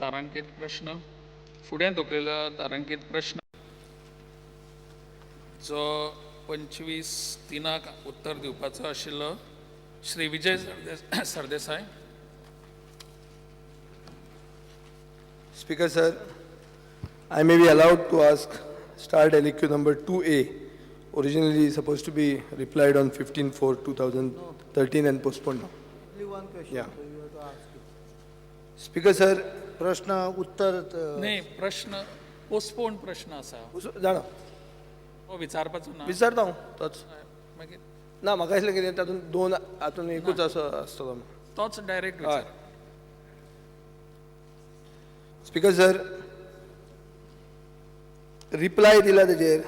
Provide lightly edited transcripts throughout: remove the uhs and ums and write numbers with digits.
तारांकीत प्रश्न फुडें तोकलेलो तारांकीत प्रश्न जो 25/3 उत्तर दिवपाचो आशिल्लो Shri Vijay Sardesai. Speaker sir, I may be allowed to ask star LEQ number 2A, originally supposed to be replied on 15/4/2013 and postponed now. Only one question, Yeah. so you have to ask it. Speaker sir, प्रश्न उत्तर नाही, प्रश्न postpone प्रश्न आसा जाणा हो विचारपाचो ना. विचारता हांव तोच मागीर ना म्हाका दिसलें कितें तातूंत दोन हातून एकूच असो आसतलो. तोच डायरेक्ट हय. विचार. स्पीकर सर, रिप्लाय दिला तेजेर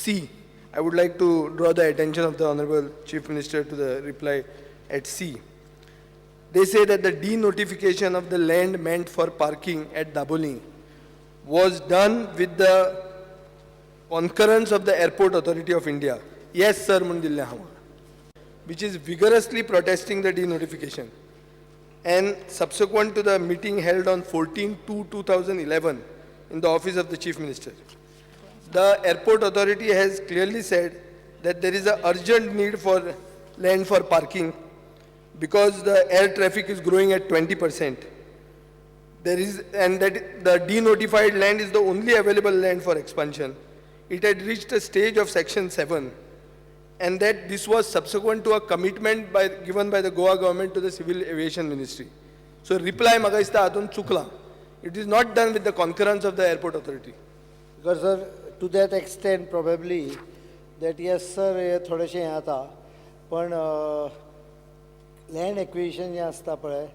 C. I would like to draw the attention of the Honorable Chief Minister to the reply at C. They say that the denotification of the land meant for parking at Daboli was done with the concurrence of the Airport Authority of India. Yes, sir, Mundilla Hama, which is vigorously protesting the denotification. And subsequent to the meeting held on 14/2/2011 in the office of the Chief Minister, the Airport Authority has clearly said that there is an urgent need for land for parking because the air traffic is growing at 20%. And that the denotified land is the only available land for expansion. It had reached a stage of Section 7, and that this was subsequent to a commitment given by the Goa government to the Civil Aviation Ministry. So reply म्हाका दिसता हातून चुकला. It is not done with the concurrence of the Airport Authority. because sir, to that extent probably that yes sir हे थोडेशें हें जाता पण land acquisition जें आसता पळय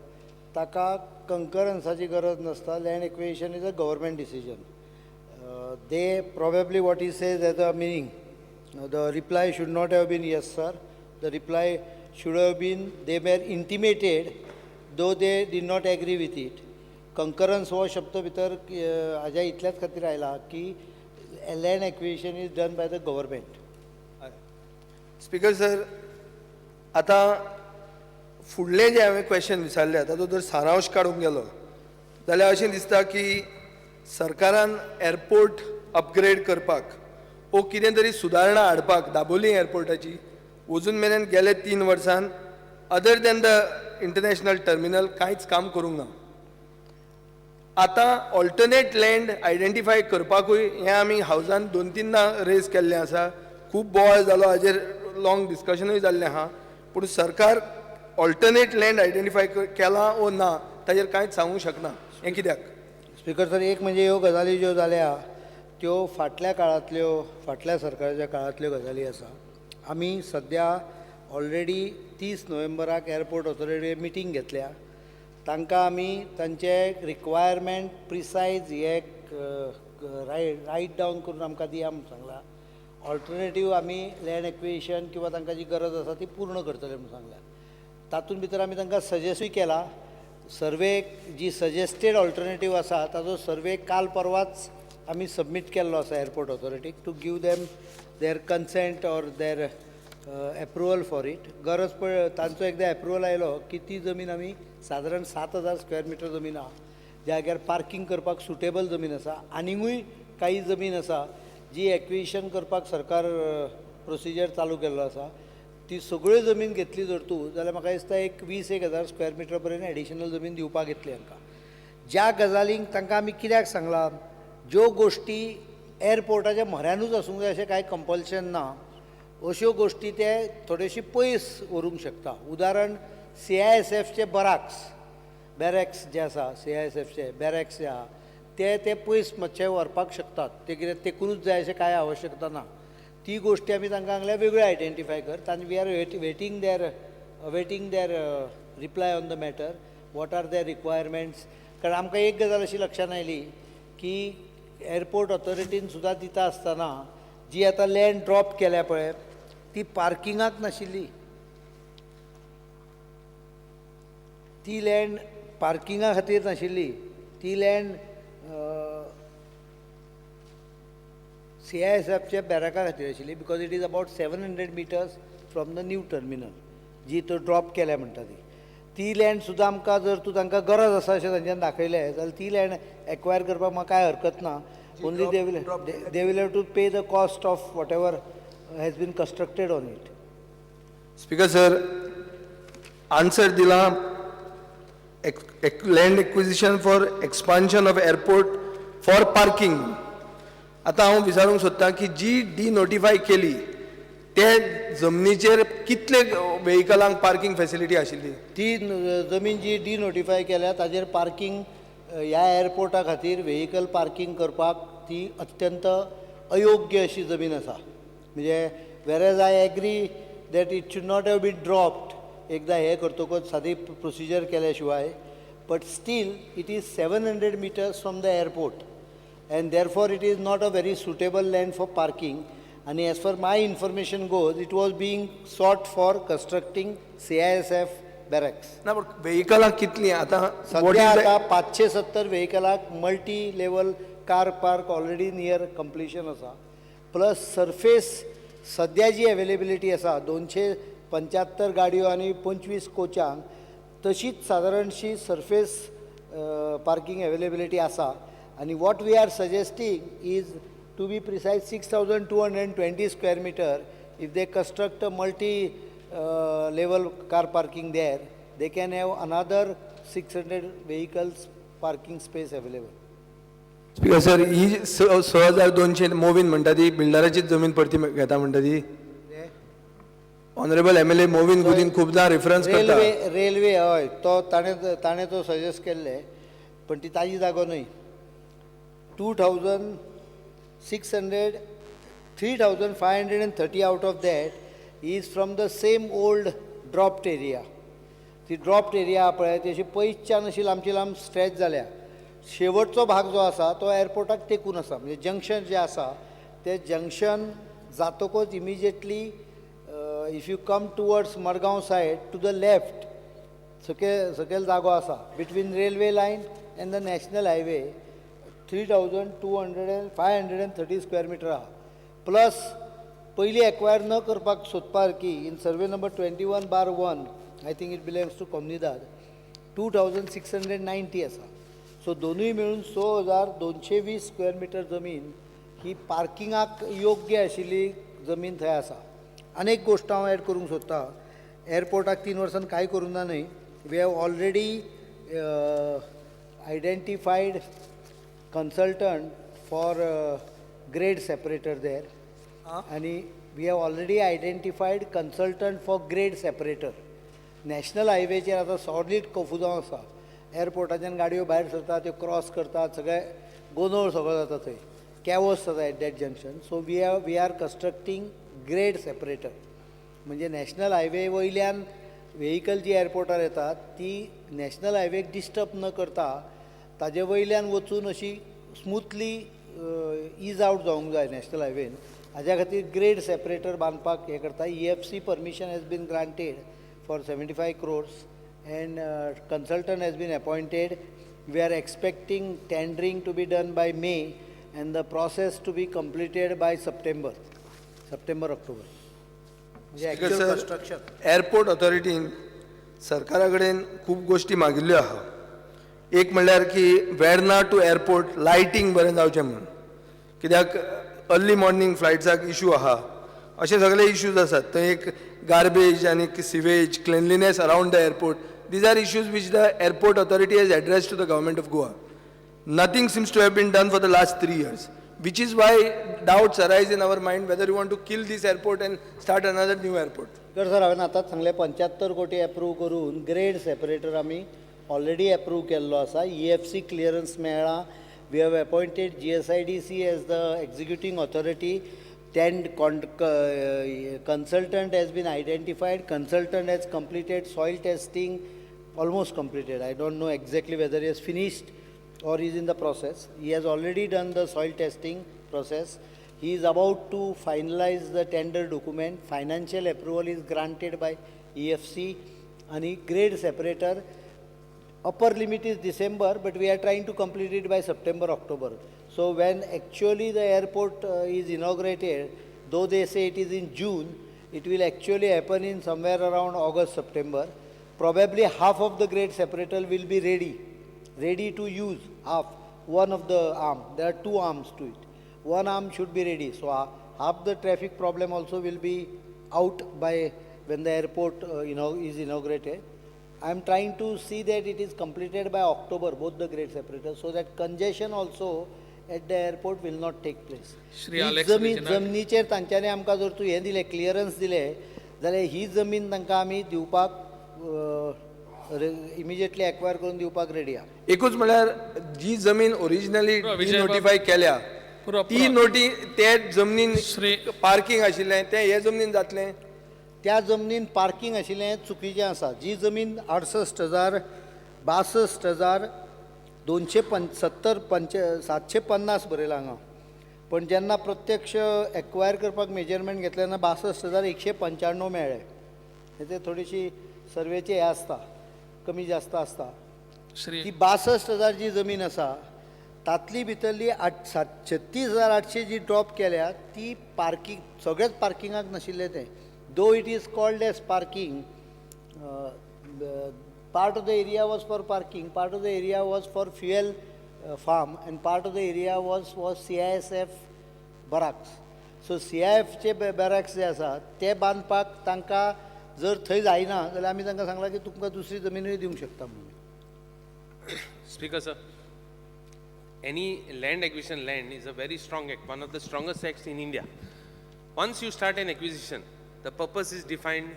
ताका कंकरन्साची गरज नसता. Land acquisition is a government decision. They probably what he says as a meaning. The reply should not have been yes sir. The reply should have been they were intimated though they did not agree with it. Concurrence हो शब्द भितर हाज्या इतल्याच खातीर आयला की land acquisition is done by the government. Speaker sir, आता फुडलें जें हांवें क्वेश्चन विचारलें ताचो जर सारांश काडूंक गेलो जाल्यार अशें दिसता की सरकारान एअरपोर्ट अपग्रेड करपाक वो कितें तरी सुदारणा हाडपाक दाबोली एअरपोर्टाची अजून मेरेन गेले 3 वर्सान other than the international terminal कांयच काम करूंक ना. आतां ऑल्टरनेट लँड आयडेंटिफाय करपाकूय हें आमी हावजान 2-3 रेज केल्लें आसा. खूब बोवाळ जालो, हाजेर लॉंग डिस्कशनूय जाल्लें आहा. पूण सरकार ऑल्टरनेट लँड आयडेंटिफाय केला वो ना ताजेर कांयच सांगूंक शकना. हें कित्याक? स्पीकर सर, एक म्हणजे ह्यो गजाली ज्यो जाल्या त्यो फाटल्या काळांतल्यो फाटल्या सरकाराच्या काळांतल्यो गजाली आसा. आमी सद्या ऑलरेडी 30 नोव्हेंबराक एअरपोर्ट ऑथॉरिटी मिटींग घेतल्या. तांकां आमी तांचे रिक्वायरमेंट प्रिसायज हे रायट डावन करून आमकां दिया म्हणून सांगला. ऑल्टरनेटीव आमी लँड एक्विजिशन किंवा तांकां जी गरज आसा ती पूर्ण करतले म्हणून सांगल्या. तातूंत भितर आमी तांकां सजेस्टूय केला. सर्वे जी सजेस्टेड ऑल्टरनेटीव आसा ताजो सर्वे काल परवाच आमी सबमीट केल्लो आसा एअरपोर्ट ऑथॉरिटीक to give them their consent or their approval for it. गरज पड तांचो एकदां एप्रुवल आयलो की ती जमीन आमी सादारण 7,000 स्क्वेअर मिटर जमीन आहा ज्या जाग्यार पार्किंग करपाक सुटेबल जमीन आसा. आनिकूय काही जमीन आसा जी एक्विजिशन करपाक सरकार प्रोसिजर चालू केल्लो आसा. ती सगळ्यो जमीन घेतली जर तूं जाल्यार म्हाका दिसता एक 20,000 स्क्वेअर मिटर पर्यंत एडिशनल जमीन दिवपाक येतली तांकां. ज्या गजालींक तांकां आमी कित्याक सांगलां, ज्यो गोश्टी एअरपोर्टाच्या म्हऱ्यानूच आसूंक जाय अशें कांय कंपल्शन ना, अश्यो गोश्टी ते थोडेशी पयस व्हरूंक शकता. उदाहरण CISFचे बॅरॅक्स जे आसा, CISFचे बॅरॅक्स जे आहा ते पयस मातशे व्हरपाक शकतात. ते कितें तेकूनच जाय अशें कांय आवश्यकता ना. ती गोश्टी आमी तांकां सांगल्या वेगळ्यो आयडेंटिफाय करता आनी we are waiting their reply on the matter. What are their requirements. कारण आमकां एक गजाल अशी लक्षांत आयली की एअरपोर्ट ऑथॉरिटीन सुद्दां दिता आसतना जी आतां लँड ड्रॉप केल्या पळय ती पार्किंगाक नाशिल्ली. ती लँड पार्किंगा खातीर नाशिल्ली. ती लँड CISFच्या बॅरॅका खातीर आशिल्ली. Because it is about 700 meters from the new terminal जी तो ड्रॉप केल्या म्हणटा ती. ती लँड सुद्दां आमकां जर तूं तांकां गरज आसा अशें तांच्यान दाखयलें जाल्यार ती लँड एक्वायर करपाक म्हाका कांय हरकत ना. Only they will have to pay the cost of whatever has been constructed on it. Speaker sir, answer दिला land acquisition for expansion of airport for parking. आता हांव विचारूंक सोदतां की जी डिनोटिफाय केली ते जमनीचेर कितले व्हेहिकलांक पार्किंग फॅसिलिटी आशिल्ली? ती जमीन जी डिनोटिफाय केल्या ताजेर पार्किंग ह्या एअरपोर्टा खातीर व्हेहिकल पार्किंग करपाक ती अत्यंत अयोग्य अशी जमीन आसा. म्हणजे whereas I agree that it should not have been dropped एकदां हे करतकच सादी प्रोसिजर केल्या शिवाय, but still it is 700 meters from the airport and therefore it is not a very suitable land for parking. And as far my information goes, it was being sought for constructing CISF barracks. ना पण व्हेहिकलां कितली आता? सध्या आता 570 व्हेहिकलाक multi level car park already near completion आसा. Plus surface सध्या जी अवेलेबिलिटी आसा 275 गाडयो आनी 25 कोचांक तशीच सादारणशी सरफेस पार्किंग अवेलेबिलिटी आसा. And what we are suggesting is, to be precise, 6,220 square meter. If they construct a multi-level car parking there, they can have another 600 vehicles parking space available. Speaker sir, ही 6,200 मोवीन म्हणटा ती बिल्डराची जमीन परती घेता म्हणटा ती. ऑनरेबल MLA मोवीन गुदीन खूबदां रेफरन्स करता. रेल्वे हय, तो ताणें तो सजेस्ट केल्ले, पण ती ताजी जागो न्हय. 3,530 out of that is from the same old dropped area. ती ड्रॉप्ड एरिया पळय ती अशी पयसच्यान अशी लांबची लांब स्ट्रेच जाल्या. शेवटचो भाग जो आसा तो एअरपोर्टाक तेकून आसा. म्हणजे जंक्शन जे आसा ते जंक्शन जातकच immediately if you come towards Madgaon side to the left सकयल जागो आसा between railway line and the national highway. 3,530 square meter आहा. प्लस पयली एक्वायर न करपाक सोदपाक की इन survey number 21/1 I think it belongs to कोमनिदाद 2,690 आसा. सो दोनूय मेळून 6,220 स्क्वेअर मिटर जमीन ही पार्किंगाक योग्य आशिल्ली जमीन थंय आसा. आनीक गोश्ट हांव एड करूंक सोदतां. एअरपोर्टाक 3 वर्सान कांय करूं ना न्हय. We have already identified consultant for grade separator there. And we have already identified consultant for grade separator. National highway चेर आता सॉलिड कफुजांव आसा. एअरपोर्टाच्यान गाडयो भायर सरतात, त्यो क्रॉस करतात, सगळे गोंधळ सगळो जाता थंय. कॅवस जाता at that junction. So we are constructing grade separator. म्हणजे नॅशनल हायवे वयल्यान व्हेहिकल जी एअरपोर्टार येतात ती नॅशनल हायवेक डिस्टर्ब न करता ताजे वयल्यान वचून अशी स्मुथली ईज आउट जावंक जाय नॅशनल हायवेन. हाज्या खातीर ग्रेड सेपरेटर बांदपाक हे करता. EFC permission has been granted for 75 crores and consultant has been appointed. We are expecting tendering to be done by May and the process to be completed by September, October. म्हणजे actual construction. Airport ऑथॉरिटीन सरकारा कडेन खूब गोश्टी मागिल्ल्यो आहा. एक म्हणल्यार की Verna to airport lighting बरें जावचें म्हणून, कित्याक अर्ली मॉर्निंग फ्लायट्साक इशू आहा. अशे सगळे इश्यूज आसात. थंय एक गार्बेज आनी sewage cleanliness around the airport. These are issues which the airport authority has address to the government of Goa. Nothing seems to have been done for the last 3 years, which is why doubts arise in our mind whether you want to kill this airport and start another new airport. Sir हांवें आतांच सांगलें 75 कोटी approve करून grade separator आमी already approve केल्लो आसा. EFC clearance मेळ्ळा. We have appointed GSIDC as the executing authority. 10 consultant has been identified. Consultant has completed soil testing, almost completed. I don't know exactly whether he has finished or is in the process. He has already done the soil testing process. He is about to finalize the tender document. Financial approval is granted by EFC. And grade separator, upper limit is December, but we are trying to complete it by September, October. So when actually the airport is inaugurated, though they say it is in June, it will actually happen in somewhere around August, September. probably half of the grade separator will be ready to use, one of the arm. There are two arms to it. One arm should be ready. So half the traffic problem also will be out by when the airport is inaugurated. I am trying to see that it is completed by October, both the grade separators, so that congestion also at the airport will not take place. Shri he Alex जमीन Reginald. जमनीचेर तांच्यांनी आमकां जर तूं हें दिलें clearance दिलें जाल्यार ही जमीन तांकां आमी दिवपाक इमिजिएटली एक्वायर करून दिवपाक रेडी आहा. एकूच म्हळ्यार जी जमीन ओरिजिनली पुरो विजय बाब- नोटिफाय केल्या पुरो- ती पुरो. नोटी ते जमनीन श्री- पार्किंग आशिल्लें तें हे जमनीन जातलें. त्या जमनीन पार्किंग आशिल्लें चुकीचें आसा. जी जमीन 68,62,270,750 बरयलां हांगा, पण जेन्ना प्रत्यक्ष एक्वायर करपाक मेजरमेंट घेतले तेन्ना 62,195 मेळ्ळे. ते थोडीशी सर्वेची हें आसता, कमी जास्त आसता. श्री ती 62,000 जी जमीन आसा तातली भितरली 36,800 जी ड्रॉप केल्या ती पार्किंग सगळेच पार्किंगाक नाशिल्लें तें. Though it is called as parking, part of the area was for parking, part of the area was for fuel farm, and part of the area was CISF barracks. So CIF चे barracks जे आसा ते बांदपाक तांकां जर थंय जायना जाल्यार आमी तांकां सांगलां की तुमकां दुसरी जमीनूय दिवंक शकता म्हणून. Speaker, sir. Any land acquisition land is a very strong act, one of the strongest acts in India. Once you start an acquisition, the purpose is defined,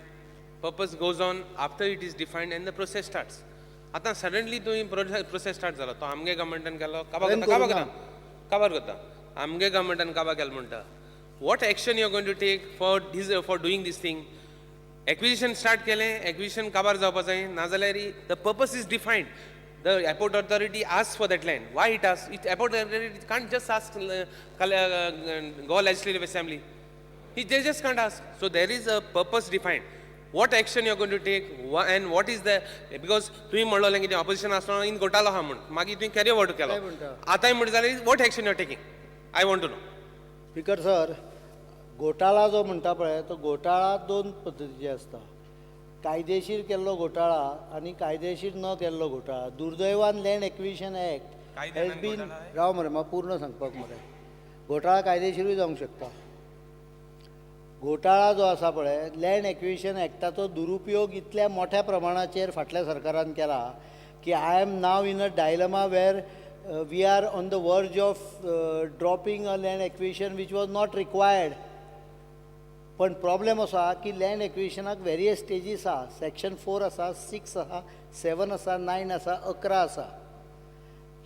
purpose goes on after it is defined and the process starts. आता suddenly तुम्ही process start झाला तो आमगे गव्हर्मेंटान केलो काबार करता आमगे गव्हर्मेंटान काबार केलो म्हणटा. What action you are going to take for doing this thing? Acquisition start केलें, एक्विजिशन काबार जावपा जाय, नाजाल्यार the purpose is defined. The airport authority asks for that land. Why it asks? Airport authority can't just ask Goa Legislative Assembly. They just can't ask. So there is a purpose defined. What action you are going to take and what is the, because तुम्ही म्हणलो की opposition असताना in घोटाळा हा म्हणून मागीर तुम्ही carry over केलो आतांय म्हणटा जाल्यार what action you are taking? I want to know. Speaker sir, घोटाळा जो म्हणटा पळय तो घोटाळा दोन पद्दतीचे आसता. कायदेशीर केल्लो घोटाळा आनी कायदेशीर न केल्लो घोटाळा. दुर्दैवान land acquisition act has been, राव मरे म्हाका पूर्ण सांगपाक मरे, घोटाळा कायदेशीरूय जावंक शकता. घोटाळा जो आसा पळय लँड एक्विजिशन एक्टाचो दुरुपयोग इतल्या मोठ्या प्रमाणाचेर फाटल्या सरकारान केला की I am now in a dilemma where we are on the verge of dropping a land acquisition which was not required. पण प्रॉब्लेम असा की लँड एक्विजिशनाक वेरियस स्टेजीस आसा. सेक्शन 4 आसा, 6 आसा, 7 आसा, 9 आसा, 11 आसा.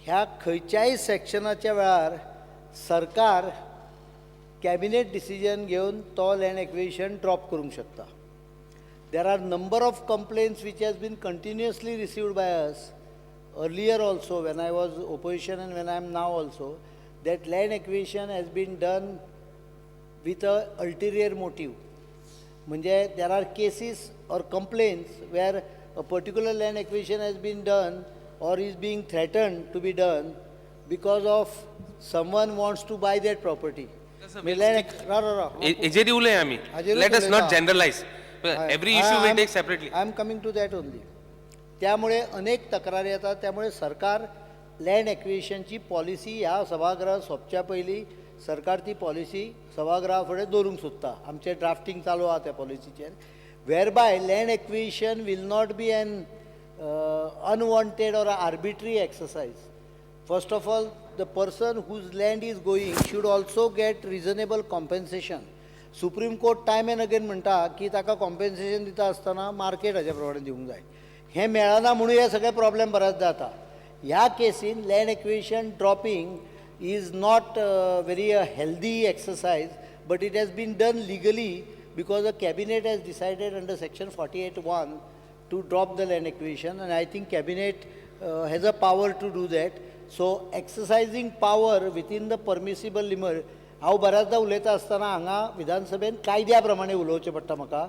ह्या खंयच्याय सेक्शनाच्या वेळार सरकार कॅबिनेट डिसिजन घेवन तो लँड एक्विजिशन ड्रॉप करूंक शकता. There are number of complaints which has been continuously received by us earlier also when I was opposition and when I am now also that land acquisition has been done with a ulterior motive. म्हणजे there are cases or complaints where a particular land acquisition has been done or is being threatened to be done because of someone wants to buy that property. हेजेर उलय आमी. Let us not generalize. Every issue we take separately. I am coming to that only. त्यामुळे अनेक तक्रारी येतात. त्यामुळे सरकार land एक्विजिशनची policy ह्या सभागृहात सोंपच्या पयलीं सरकार ती पॉलिसी सभागृहा फुडें दवरूंक सोदता. आमचें ड्राफ्टींग चालू आहा त्या पॉलिसीचेर. Where by land acquisition will not be an unwanted or arbitrary exercise. First of all the person whose land is going should also get reasonable compensation. Supreme Court time and again म्हणटा की ताका compensation दिता आसतना market हाच्या प्रमाणे दिवंक जाय. हें मेळना म्हणून हे सगळे प्रॉब्लेम बरेच जाता. ह्या casein land acquisition dropping is not very healthy exercise, but it has been done legally because the cabinet has decided under section 48(1) to drop the land acquisition, and I think cabinet has a power to do that. So exercising power within the permissible limit. हांव बऱ्याचदा उलयता आसतना हांगा विधानसभेन कायद्या प्रमाणे उलोवचें पडटा म्हाका.